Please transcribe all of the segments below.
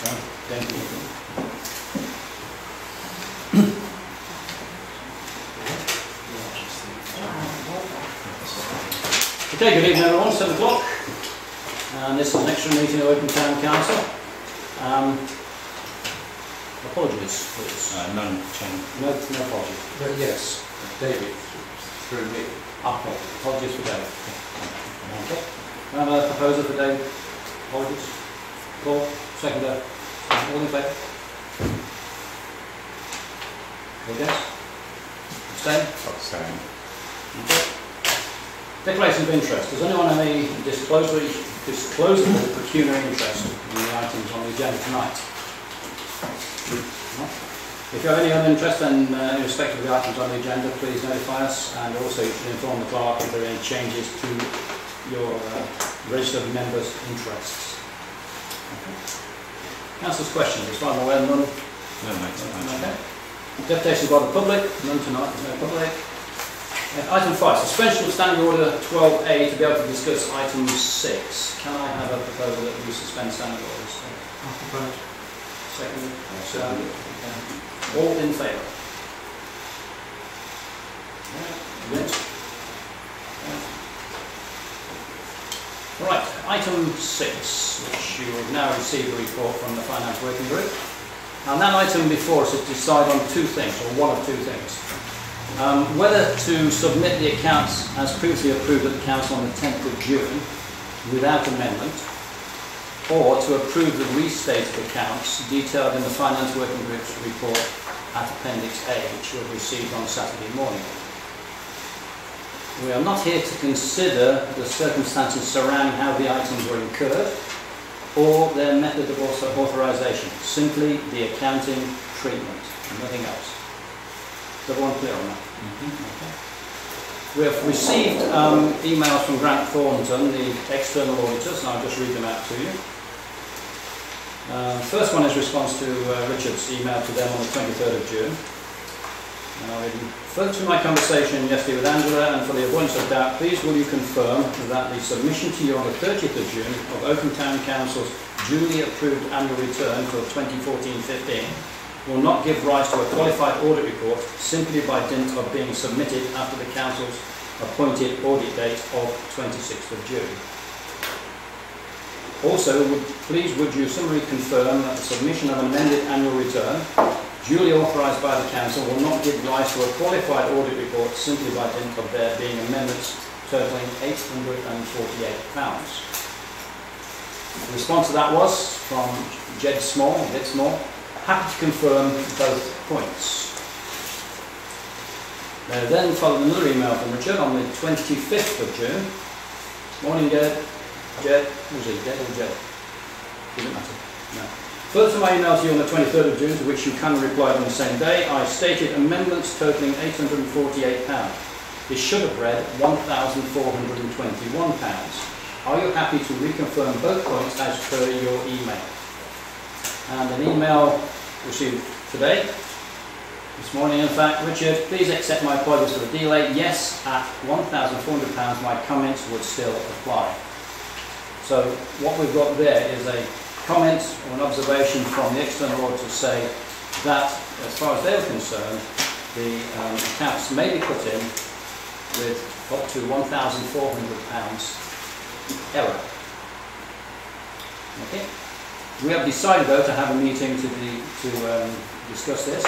Thank you. Okay, good evening everyone, 7 o'clock. And this is an extra meeting of Oakham Town Council. Apologies, please. None, Chairman. No apologies. Yes, David, through me. Okay, apologies for David. Okay. Can I have a proposal for David? Apologies. Paul, seconder. All in favour? All against? Abstain? Abstain. Okay. Declaration of interest. Does anyone have any disclosable pecuniary interest in the items on the agenda tonight? No? If you have any other interest, then in respect of the items on the agenda, please notify us, and also you should inform the clerk if there are any changes to your registered members' interests. Okay. Councillors' questions. As far as I'm aware, none. No, mate. Okay. Deputations by the public. None tonight. There's no public. Item 5, suspension of Standing Order 12A to be able to discuss item 6. Can I have a proposal that we suspend standing orders? I'll propose. Second. All in favour? Against? Right, item 6, which you will now receive a report from the Finance Working Group. And that item before us is to decide on two things, or one of two things. Whether to submit the accounts as previously approved at the Council on the 10th of June without amendment, or to approve the restated accounts detailed in the Finance Working Group's report at Appendix A, which was received on Saturday morning. We are not here to consider the circumstances surrounding how the items were incurred or their method of authorisation, simply the accounting treatment, nothing else. Is everyone clear on that? Okay. We have received emails from Grant Thorton, the external auditors, and I'll just read them out to you. First one is response to Richard's email to them on the 23rd of June. Further to my conversation yesterday with Angela, and for the avoidance of doubt, please will you confirm that the submission to you on the 30th of June of Oakham Town Council's duly approved annual return for 2014-15 will not give rise to a qualified audit report simply by dint of being submitted after the Council's appointed audit date of 26th of June. Also, please would you summarily confirm that the submission of an amended annual return duly authorised by the Council will not give rise to a qualified audit report simply by dint of there being amendments totalling £848. The response to that was from Jed Small, a bit small. Happy to confirm both points. Then followed another email from Richard on the 25th of June. Morning, Jed. Jed, was it Jed or Jed? Doesn't matter. No. Further to my email to you on the 23rd of June, to which you can reply on the same day, I stated amendments totalling £848. This should have read £1,421. Are you happy to reconfirm both points as per your email? And an email received today, this morning in fact. Richard, please accept my apologies for the delay. Yes, at £1,400 my comments would still apply. So what we've got there is a comment or an observation from the external auditor to say that as far as they were concerned, the accounts may be put in with up to £1,400 error. Okay. We have decided, though, to have a meeting to discuss this,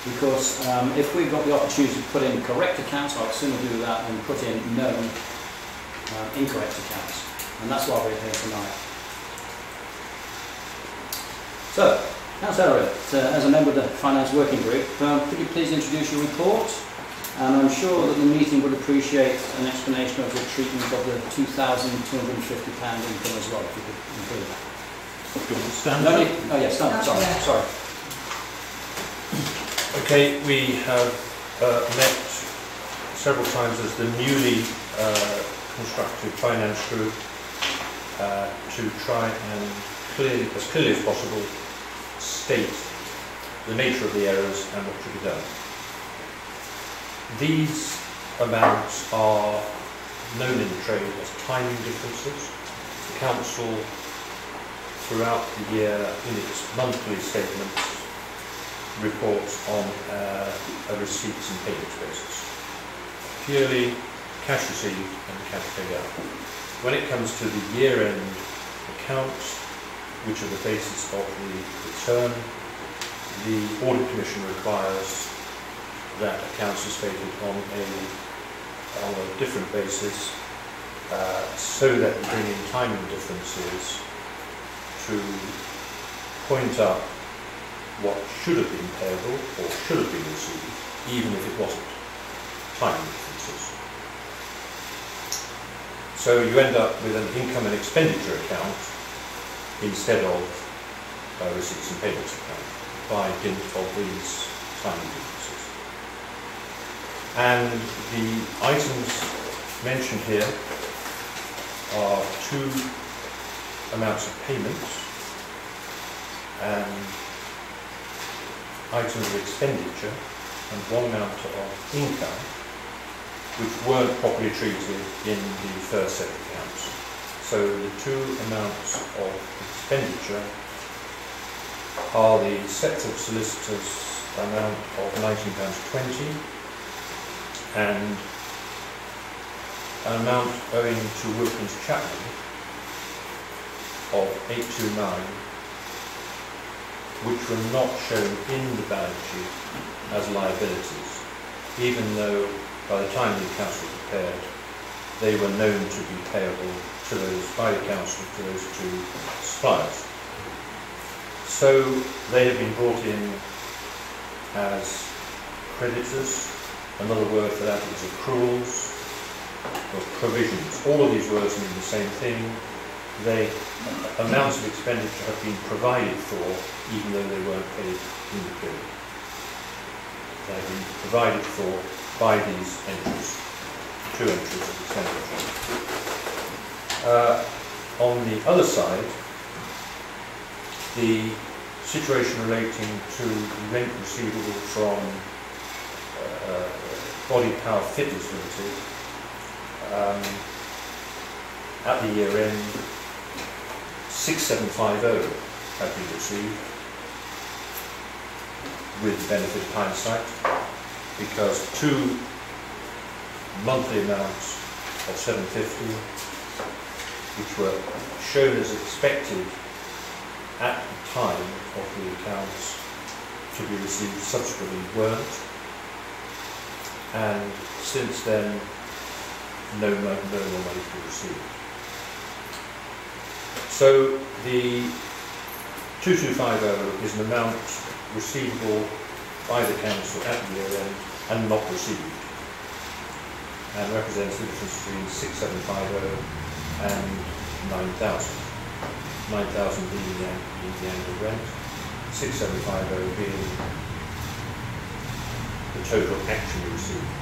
because if we've got the opportunity to put in correct accounts, I'd sooner do that than put in known incorrect accounts. And that's why we're here tonight. So, Councillor, as a member of the Finance Working Group, could you please introduce your report? And I'm sure that the meeting would appreciate an explanation of the treatment of the £2,250 income as well, if you could include that. Stand no, oh yes, stand up, sorry. Okay, we have met several times as the newly constructed finance group to try and as clearly as possible state the nature of the errors and what should be done. These amounts are known in the trade as timing differences. The Council throughout the year in its monthly statements reports on a receipts and payments basis. Purely cash received and cash paid out. When it comes to the year-end accounts, which are the basis of the return, the Audit Commission requires that accounts are stated on a different basis, so that you bring in timing differences to point out what should have been payable or should have been received, even if it wasn't. Timing differences. So you end up with an income and expenditure account instead of a receipts and payments account by dint of these timing differences. And the items mentioned here are two amounts of payments and items of expenditure and one amount of income which weren't properly treated in the first set of accounts. So the two amounts of expenditure are the sets of solicitors amount of £19.20 and an amount owing to Wilkins Chapman of £829, which were not shown in the balance sheet as liabilities, even though by the time the accounts were prepared, they were known to be payable to those, by the council, to those two suppliers. So they have been brought in as creditors. Another word for that is accruals or provisions. All of these words mean the same thing. Amounts of expenditure have been provided for, even though they weren't paid in the period. They have been provided for by these entries, two entries of expenditure. On the other side, the situation relating to rent receivable from Body Power Fitness Limited at the year end, 6750 had been received with the benefit of hindsight, because two monthly amounts of 750, which were shown as expected at the time of the accounts to be received, subsequently weren't, and since then no more money to be received. So the 2250 is an amount receivable by the council at the year end and not received, and represents the difference between 6750 and 9,000. 9,000 being the annual rent, 6750 being the total actually received.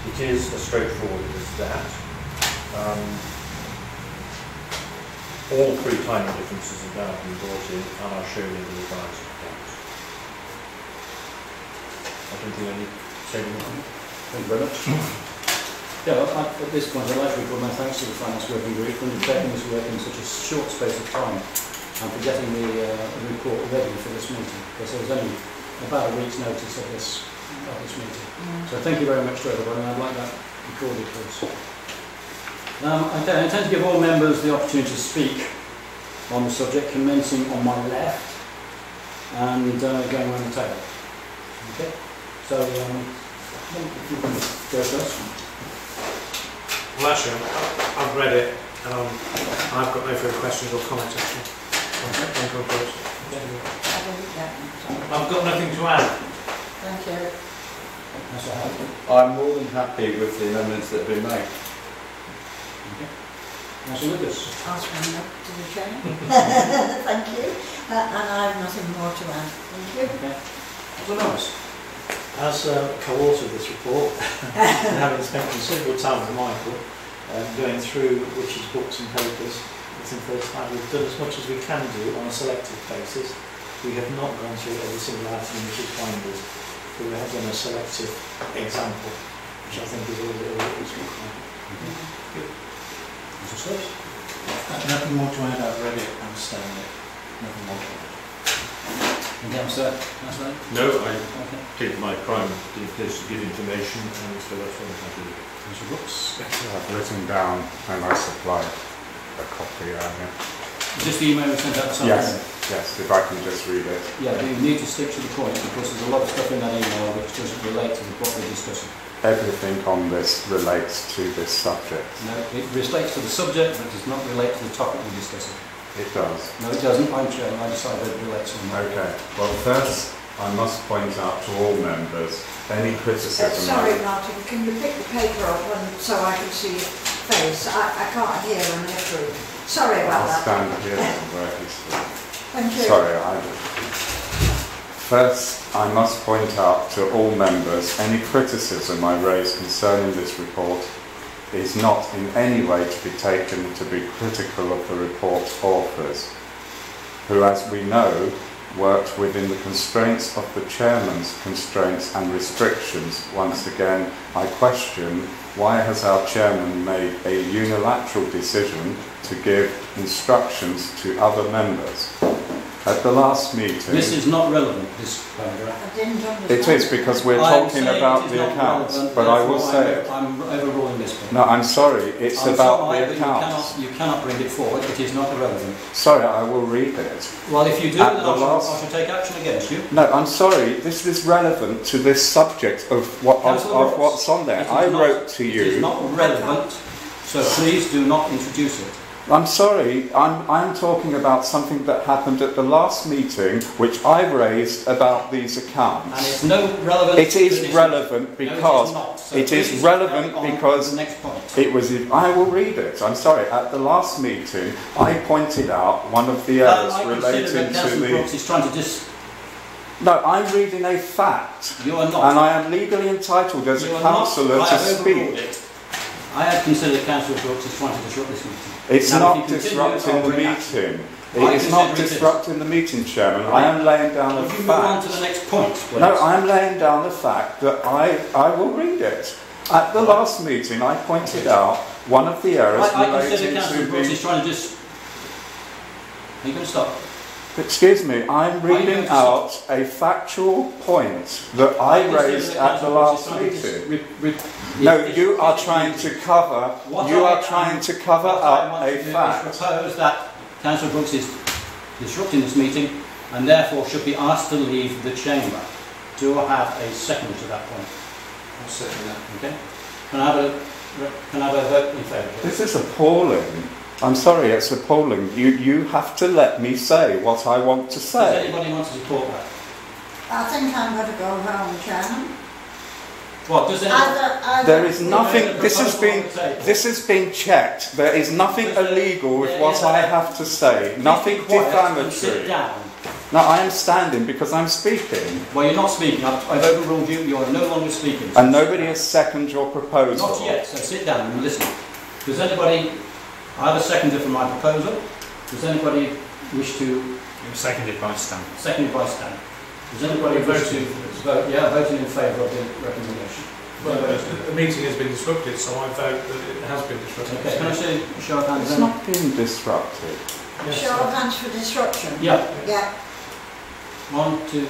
It is as straightforward as that. All three timing differences have now been brought in and are shown in the revised accounts. I don't think I need to say anything. Thank you very much. Yeah, at this point I'd like to record my thanks to the Finance Working Group for undertaking this work in such a short space of time and for getting the report ready for this meeting, because there was only about a week's notice of this meeting. So thank you very much to everyone, and I'd like that recorded for us. I intend to give all members the opportunity to speak on the subject, commencing on my left and going around the table. Okay, so if you can go first. Well, actually, I've read it and I've got no further questions or comments actually. I've got nothing to add. Thank you. I'm more than happy with the amendments that have been made. Councillor Lucas. I'll stand up to the chair. Thank you. And I have nothing more to add. Thank you. Okay. Councillor Norris. As co-author of this report, and having spent considerable time with Michael, going through Richard's books and papers, it's the first time we've done as much as we can do on a selective basis. We have not gone through every single item in Richard's binders, but we have done a selective example, which I think is all that is required. Good. Councillor Stubbs? Nothing more to add, I've read it, understand it. Nothing more to add. Anything else, sir? Councillor? No, I Okay. did my crime, did this to give information, and so that's what I did. Councillor Brooks? I've written down and I supplied a copy earlier. Is this the email we sent out this Yes, afternoon? yes, if I can just read it. Yeah, but you need to stick to the point because there's a lot of stuff in that email which doesn't relate to what we're discussing. Everything on this relates to this subject. No, it relates to the subject but does not relate to the topic we're discussing. It does. No, it doesn't. I'm chairman. I decide whether it relates or not. Okay, well first I must point out to all members any criticism. Sorry, Martin, can you pick the paper up so I can see your face? I can't hear when they're through. Sorry about I'll that. stand here where he's Thank you. Sorry, First, I must point out to all members any criticism I raise concerning this report is not in any way to be taken to be critical of the report's authors, who, as we know, worked within the constraints of the chairman's constraints and restrictions. Once again, I question why has our chairman made a unilateral decision to give instructions to other members. At the last meeting... This is not relevant, this paragraph. I didn't understand. It is, because we're talking about the accounts, but I will say it. I'm overruling this point. No, I'm sorry, it's I'm about sorry, the but accounts. You cannot bring it forward, it is not irrelevant. Sorry, I will read it. Well, if you do, At then the I last- shall take action against you. No, I'm sorry, this is relevant to this subject of what's on there. I wrote to It is you... not relevant, so please do not introduce it. I'm sorry, I'm talking about something that happened at the last meeting, which I raised about these And accounts. it's no relevant. It is relevant because... It is relevant because the next point. it was... I will read it, I'm sorry. At the last meeting, I pointed out one of the errors relating to the... Brooks is trying to just... No, I'm reading a fact. You are not. And I am legally entitled as a councillor to speak. I have considered Councillor Brooks is trying to disrupt this meeting. It's Now, not if you continue, disrupting I'll the bring action. meeting. I It is not consider it is. disrupting the meeting, Chairman. I am laying down a Would you move on to fact. the next point, please? No, I am laying down the fact that I will read it. At the last meeting, I pointed out one of the errors I consider relating Councillor to Brooks is the... trying to just... Are you going to stop? Excuse me, I'm reading out a factual point that I raised at the last meeting. No, you are trying to cover. You are trying to cover up a fact. I propose that Councillor Brooks is disrupting this meeting and therefore should be asked to leave the chamber. Do I have a second to that point? I'll second that. Okay. Can I have a vote in favour? This is appalling. I'm sorry, it's appalling. You have to let me say what I want to Does say. anybody want to support that? I think I'm going to go home, Chairman. What does anybody? There is nothing. This has been checked. There is nothing illegal with what I have to say. Nothing Sit defamatory. down. No, I am standing because I'm speaking, Well, you're not speaking. I've overruled you. You're no longer speaking. and nobody has seconded your proposal. Not yet. So sit down and listen. Does anybody? I have a seconder for my proposal. Does anybody wish to? It was seconded by Stan. Seconded by Stan. Does anybody wish to vote? Yeah, voting in favour of the recommendation. Well, the meeting has been disrupted, so I vote that it has been disrupted. Okay. Can I see a show of hands? It's then? not being disrupted. Yes. Show of hands for disruption. Yeah. Yeah. 1, 2, 3, 4,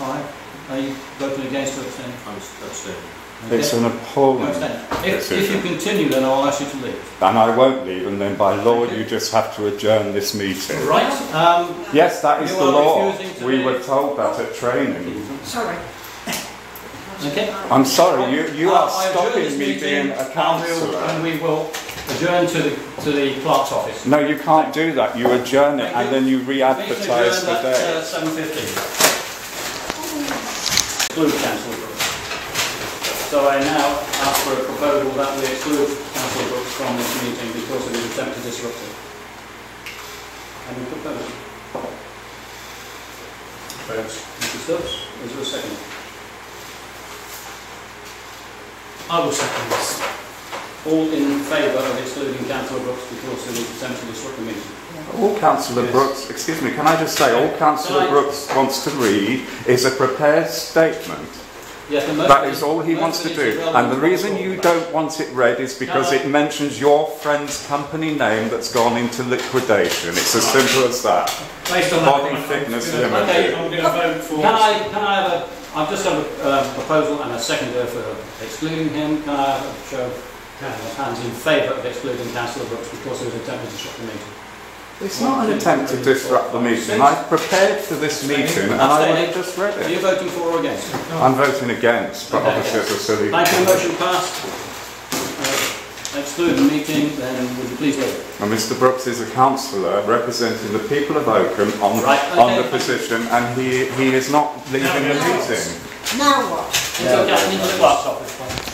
5. Are you voting against or abstaining? I was abstaining. Okay. It's an appalling If you decision. continue, then I'll ask you to leave. And I won't leave, and then by law you just have to adjourn this meeting. Right. Yes, that is You the are law. refusing to We leave. were told that at training. Sorry. Okay. I'm sorry, you are I adjourn stopping this me meeting being a And councillor. we will adjourn to the clerk's office. No, you can't do that. You adjourn it and then you re-advertise the Meeting day. adjourned at 7:15. Exclude Councillor Brooks. So I now ask for a proposal that we exclude Councillor Brooks from this meeting because of his attempt to disrupt it. Any proposal? Mr. Stubbs, is there a second? I will second this. All in favour of excluding Councillor Brooks because of his attempt to disrupt the meeting? All Councillor Brooks, excuse me, can I just say, all Councillor Brooks wants to read is a prepared statement Yes, the motion That is all he wants to motion do. is irrelevant. And the reason you don't want it read is because it mentions your friend's company name that's gone into liquidation. It's as simple as that. Based on Body that, Fitness I'm gonna- Limited. I'm going to vote for. Can I have a, I've just got a proposal and a seconder for excluding him. Can I have a show of hands in favour of excluding Councillor Brooks because he was attempting to disrupt the meeting? It's not an attempt to disrupt the meeting. I've prepared for this meeting and I only just read Are you it. voting for or against? I'm voting against, but Okay. obviously it's a silly... Thank you, motion passed. Exclude the meeting, then would you please leave? And Mr Brooks is a councillor representing the people of Oakham on the position, and he is not leaving the meeting. Now what? It's okay, I need to look at